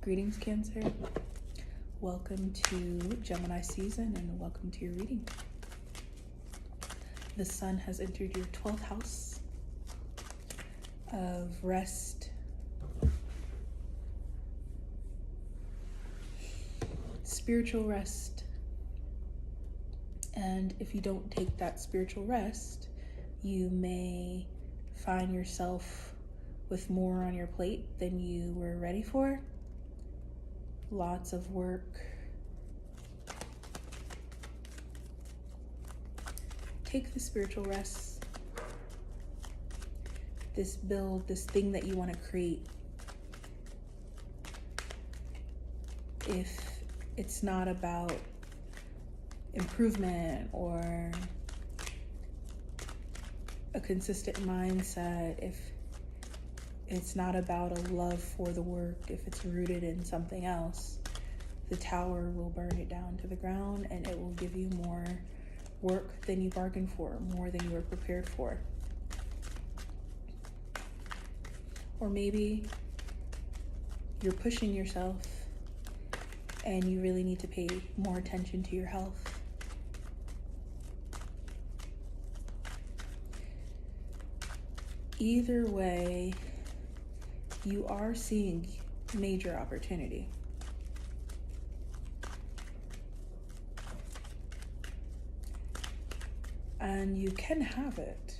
Greetings, Cancer. Welcome to Gemini season and welcome to your reading. The sun has entered your 12th house of rest, spiritual rest. And if you don't take that spiritual rest, you may find yourself with more on your plate than you were ready for. Lots of work. Take the spiritual rest. This build, this thing that you want to create. If it's not about improvement or a consistent mindset, if it's not about a love for the work, if it's rooted in something else, the tower will burn it down to the ground and it will give you more work than you bargained for, more than you were prepared for. Or maybe you're pushing yourself and you really need to pay more attention to your health. Either way, you are seeing major opportunity. And you can have it.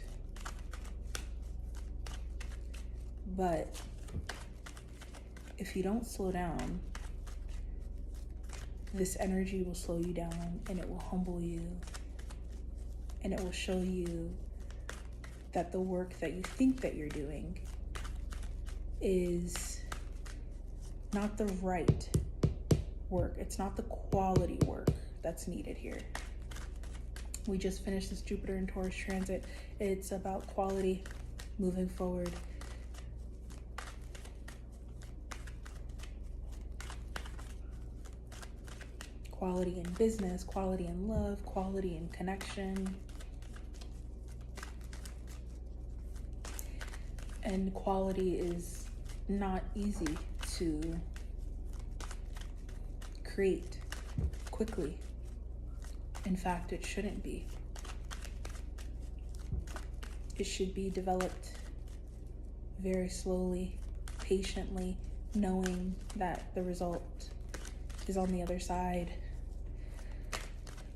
But if you don't slow down, this energy will slow you down and it will humble you. And it will show you that the work that you think that you're doing is not the right work. It's not the quality work that's needed here. We just finished this Jupiter and Taurus transit. It's about quality moving forward. Quality in business, quality in love, quality in connection. And quality is not easy to create quickly. In fact, it shouldn't be. It should be developed very slowly, patiently, knowing that the result is on the other side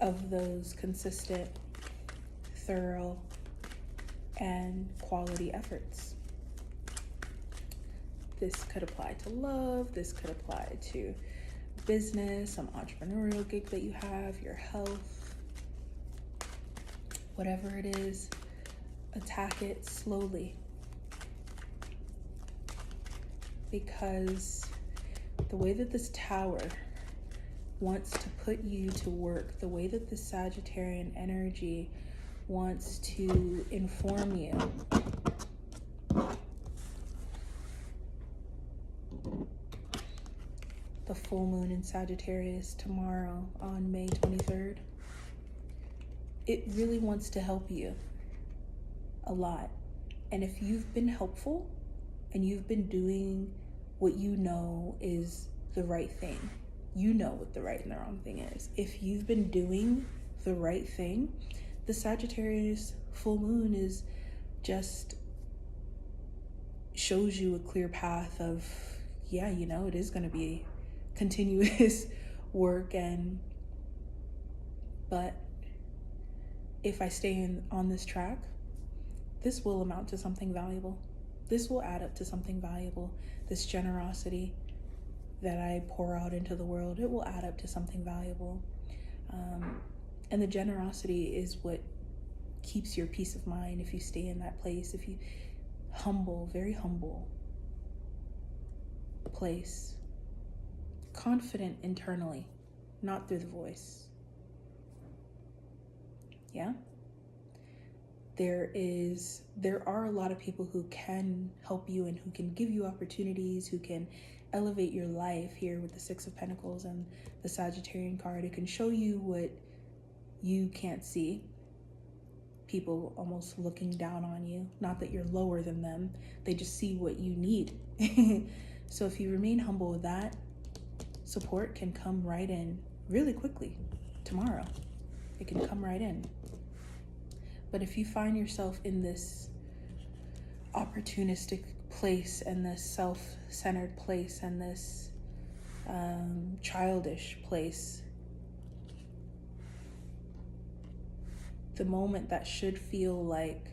of those consistent, thorough, and quality efforts. This could apply to love, this could apply to business, some entrepreneurial gig that you have, your health, whatever it is, attack it slowly. Because the way that this tower wants to put you to work, the way that the Sagittarian energy wants to inform you, the full moon in Sagittarius tomorrow on May 23rd. It really wants to help you a lot. And if you've been helpful and you've been doing what you know is the right thing, you know what the right and the wrong thing is. If you've been doing the right thing, the Sagittarius full moon is just shows you a clear path of, yeah, you know, it is going to be continuous work, but if I stay on this track, this will amount to something valuable. This will add up to something valuable. This generosity that I pour out into the world, it will add up to something valuable. And the generosity is what keeps your peace of mind if you stay in that place, if you humble, very humble place. Confident internally, not through the voice. Yeah? There are a lot of people who can help you and who can give you opportunities, who can elevate your life here with the Six of Pentacles and the Sagittarian card. It can show you what you can't see. People almost looking down on you. Not that you're lower than them. They just see what you need. So if you remain humble with that, support can come right in really quickly tomorrow. It can come right in. But if you find yourself in this opportunistic place and this self-centered place and this childish place, the moment that should feel like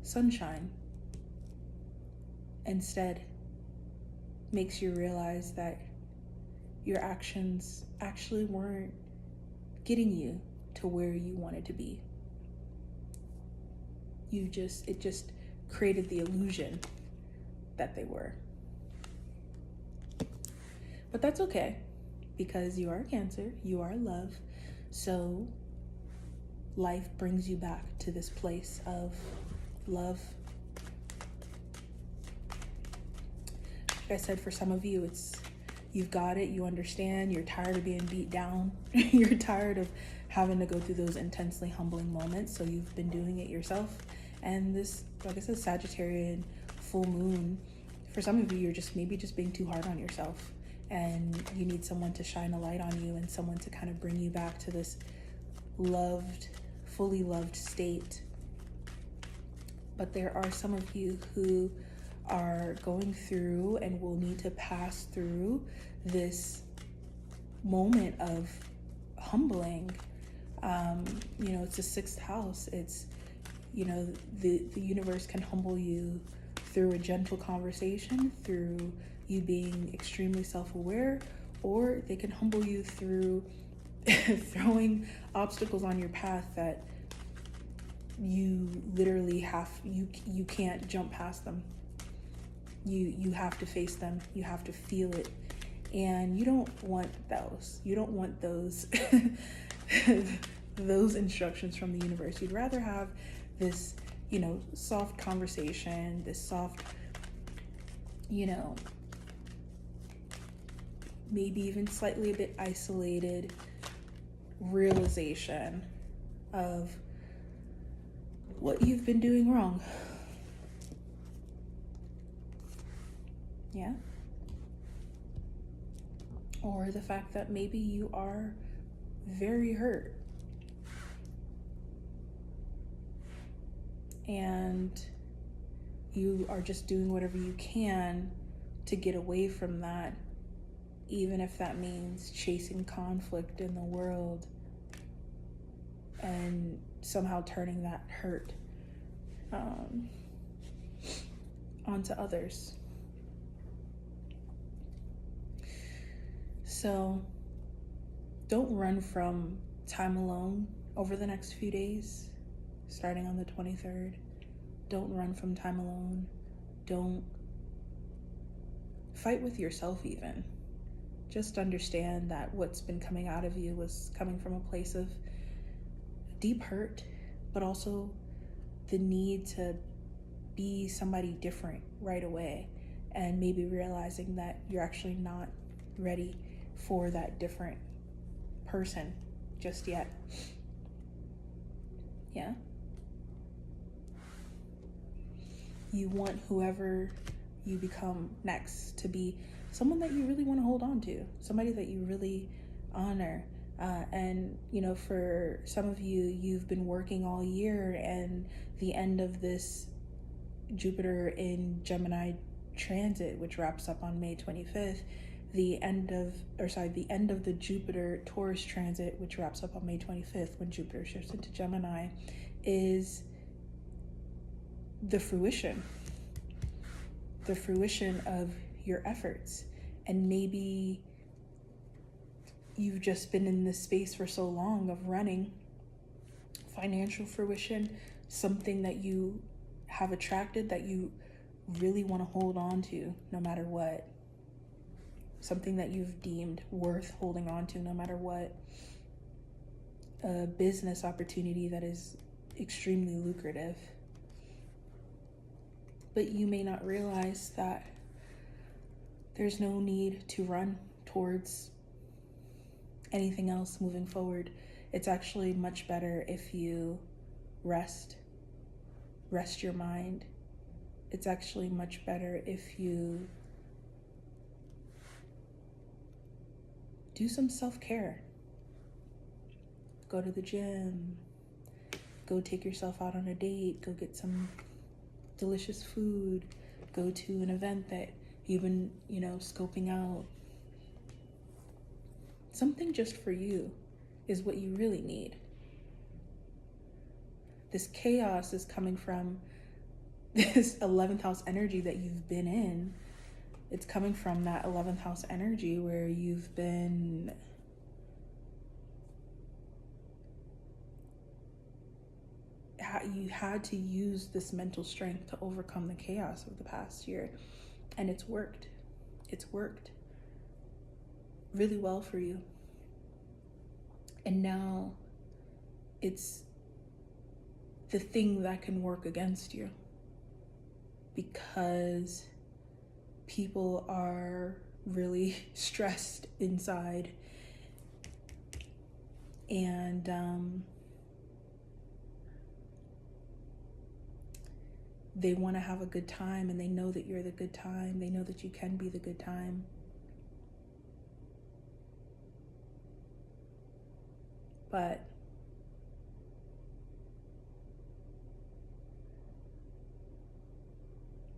sunshine instead makes you realize that your actions actually weren't getting you to where you wanted to be. It just created the illusion that they were. But that's okay, because you are a Cancer, you are love, so life brings you back to this place of love. Like I said, for some of you, you've got it, you understand, you're tired of being beat down, you're tired of having to go through those intensely humbling moments, so you've been doing it yourself. And this, like I said, Sagittarian full moon, for some of you, you're just being too hard on yourself, and you need someone to shine a light on you and someone to kind of bring you back to this loved, fully loved state. But there are some of you who are going through and will need to pass through this moment of humbling. It's the 6th house. It's, the universe can humble you through a gentle conversation, through you being extremely self-aware, or they can humble you through throwing obstacles on your path that you literally you can't jump past them. You have to face them. You have to feel it. And you don't want those. You don't want those those instructions from the universe. You'd rather have this, soft conversation, this soft, maybe even slightly a bit isolated realization of what you've been doing wrong. Yeah? Or the fact that maybe you are very hurt and you are just doing whatever you can to get away from that, even if that means chasing conflict in the world and somehow turning that hurt onto others. So don't run from time alone over the next few days, starting on the 23rd. Don't run from time alone. Don't fight with yourself even. Just understand that what's been coming out of you was coming from a place of deep hurt, but also the need to be somebody different right away, and maybe realizing that you're actually not ready for that different person just yet. Yeah? You want whoever you become next to be someone that you really want to hold on to, somebody that you really honor. And for some of you, you've been working all year, and the end of this Jupiter in Gemini transit, which wraps up on May 25th, the end of the Jupiter Taurus transit, which wraps up on May 25th when Jupiter shifts into Gemini, is the fruition of your efforts. And maybe you've just been in this space for so long of running. Financial fruition, something that you have attracted that you really want to hold on to no matter what. Something that you've deemed worth holding on to no matter what. A business opportunity that is extremely lucrative. But you may not realize that there's no need to run towards anything else moving forward. It's actually much better if you rest your mind. It's actually much better if you do some self-care. Go to the gym. Go take yourself out on a date. Go get some delicious food. Go to an event that you've been, scoping out. Something just for you is what you really need. This chaos is coming from this 11th house energy that you've been in. It's coming from that 11th house energy where you had to use this mental strength to overcome the chaos of the past year. And it's worked. It's worked really well for you. And now it's the thing that can work against you, because people are really stressed inside, and they want to have a good time, and they know that you're the good time. They know that you can be the good time. But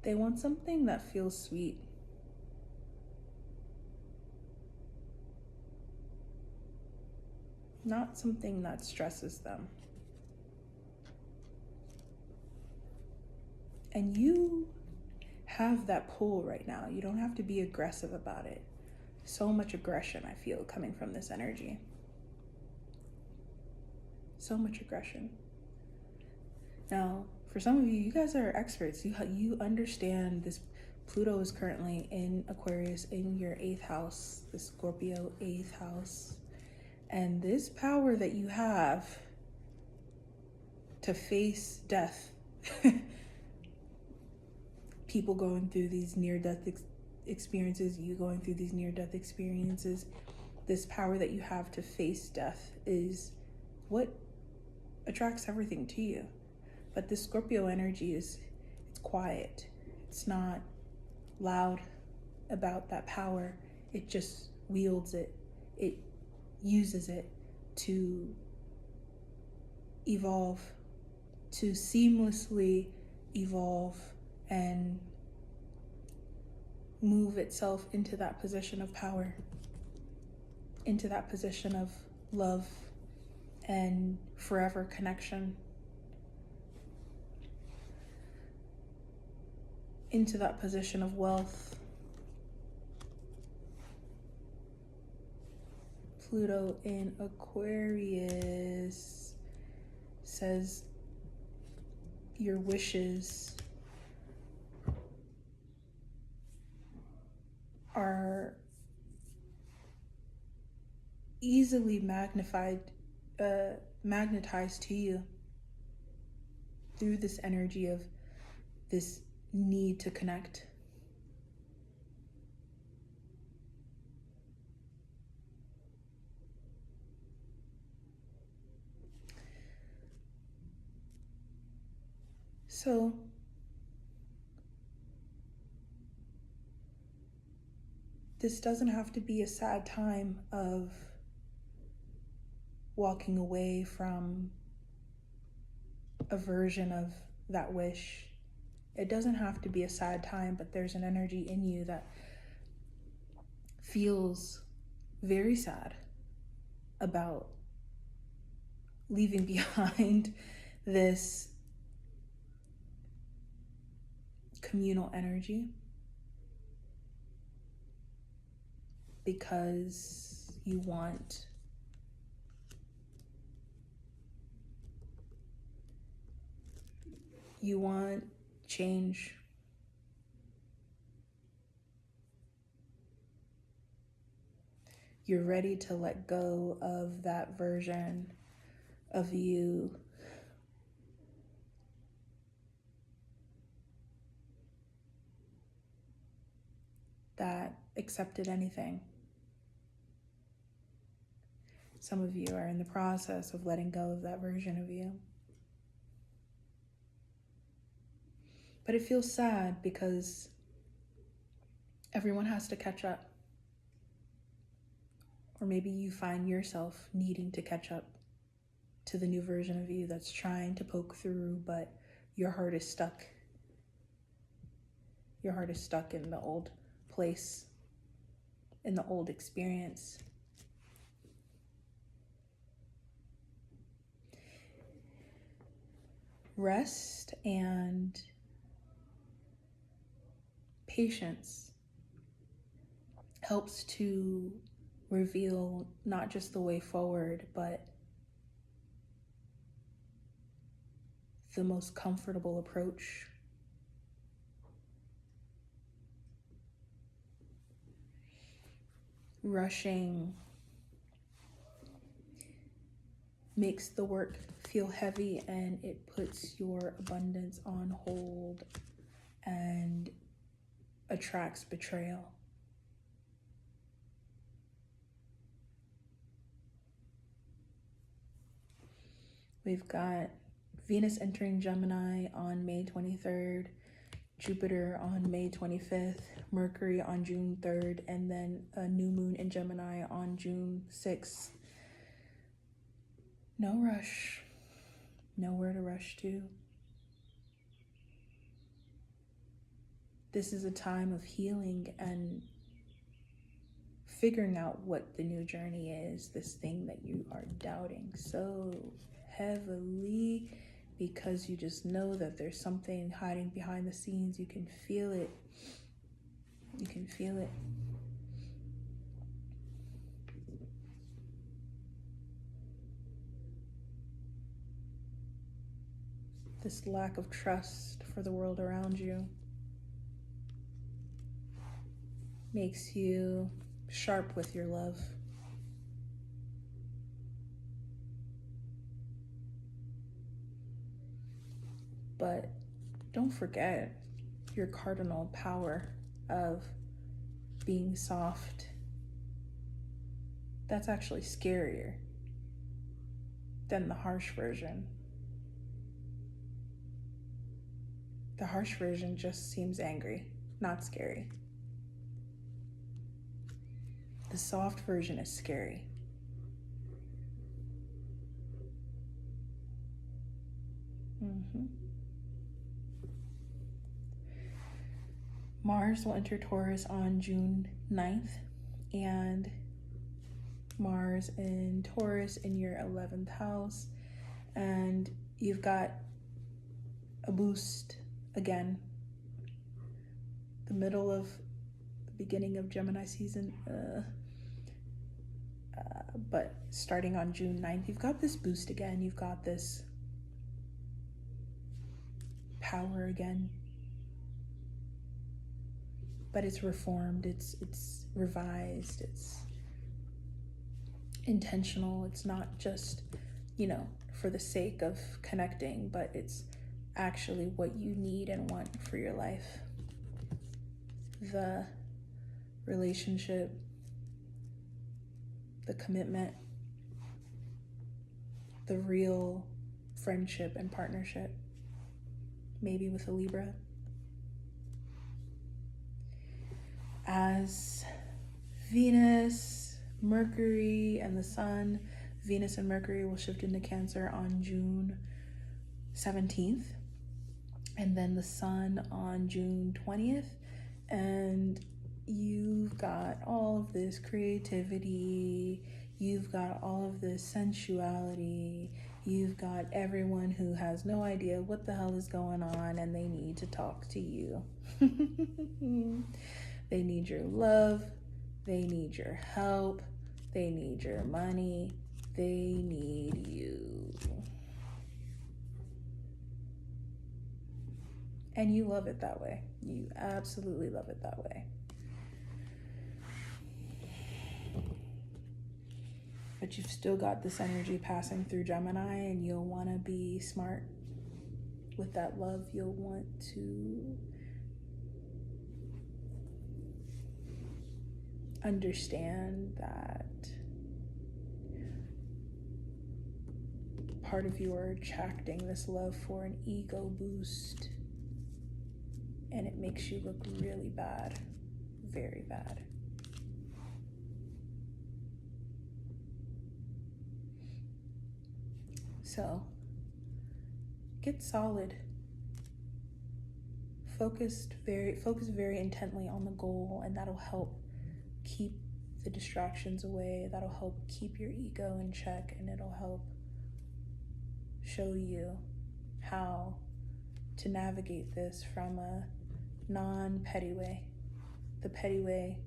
they want something that feels sweet. Not something that stresses them. And you have that pull right now. You don't have to be aggressive about it. So much aggression, I feel, coming from this energy. So much aggression. Now, for some of you, you guys are experts. You understand this. Pluto is currently in Aquarius in your 8th house, the Scorpio 8th house. And this power that you have to face death, people going through these near-death experiences, you going through these near-death experiences, this power that you have to face death is what attracts everything to you. But this Scorpio energy it's quiet. It's not loud about that power. It just wields it. It uses it to evolve, to seamlessly evolve and move itself into that position of power, into that position of love and forever connection, into that position of wealth. Pluto in Aquarius says your wishes are easily magnetized to you through this energy of this need to connect. So this doesn't have to be a sad time of walking away from a version of that wish. It doesn't have to be a sad time, but there's an energy in you that feels very sad about leaving behind this communal energy, because you want change. You're ready to let go of that version of you that accepted anything. Some of you are in the process of letting go of that version of you. But it feels sad because everyone has to catch up, Or maybe you find yourself needing to catch up to the new version of you that's trying to poke through, but your heart is stuck. Your heart is stuck in the old place, in the old experience. Rest and patience helps to reveal not just the way forward, but the most comfortable approach. Rushing makes the work feel heavy, and it puts your abundance on hold and attracts betrayal. We've got Venus entering Gemini on May 23rd, Jupiter on May 25th, Mercury on June 3rd, and then a new moon in Gemini on June 6th. No rush, nowhere to rush to. This is a time of healing and figuring out what the new journey is, this thing that you are doubting so heavily, because you just know that there's something hiding behind the scenes. You can feel it. You can feel it. This lack of trust for the world around you makes you sharp with your love. But don't forget your cardinal power of being soft. That's actually scarier than the harsh version. The harsh version just seems angry, not scary. The soft version is scary. Mars will enter Taurus on June 9th, and Mars in Taurus in your 11th house, and you've got a boost again. The middle of the beginning of Gemini season, but starting on June 9th, you've got this boost again. You've got this power again. But it's reformed, it's revised, it's intentional. It's not just, for the sake of connecting, but it's actually what you need and want for your life. The relationship, the commitment, the real friendship and partnership, maybe with a Libra. As Venus, Mercury, and the Sun, Venus and Mercury will shift into Cancer on June 17th, and then the Sun on June 20th, and you've got all of this creativity, you've got all of this sensuality, you've got everyone who has no idea what the hell is going on, and they need to talk to you. They need your love, they need your help, they need your money, they need you. And you love it that way. You absolutely love it that way. But you've still got this energy passing through Gemini, and you'll want to be smart with that love. You'll want to understand that part of you are attracting this love for an ego boost, and it makes you look really bad, very bad. So get solid. Focus very intently on the goal, and that'll help keep the distractions away. That'll help keep your ego in check, and it'll help show you how to navigate this from a non-petty way. The petty way,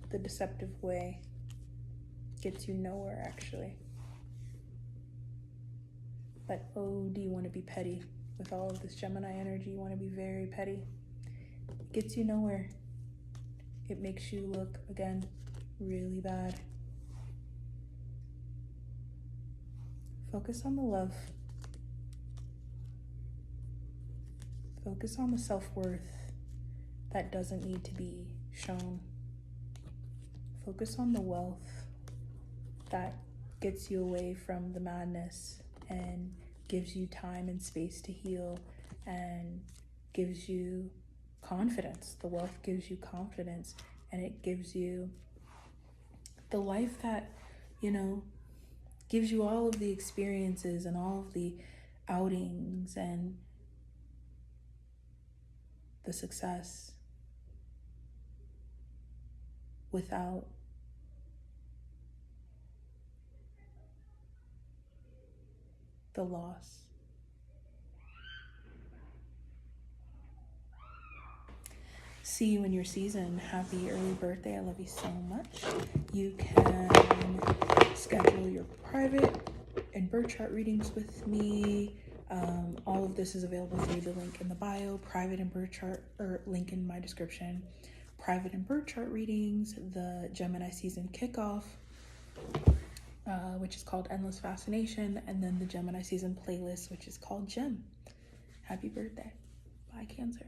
the deceptive way, gets you nowhere actually. But oh, do you want to be petty? With all of this Gemini energy, you want to be very petty. It gets you nowhere. It makes you look, again, really bad. Focus on the love. Focus on the self-worth that doesn't need to be shown. Focus on the wealth that gets you away from the madness and gives you time and space to heal and gives you confidence. The wealth gives you confidence, and it gives you the life that, gives you all of the experiences and all of the outings and the success without the loss. See you in your season. Happy early birthday. I love you so much. You can schedule your private and birth chart readings with me. All of this is available through the link in the bio. Private and birth chart, or link in my description. Private and birth chart readings, the Gemini season kickoff, which is called Endless Fascination, and then the Gemini season playlist, which is called Gem. Happy birthday. Bye, Cancer.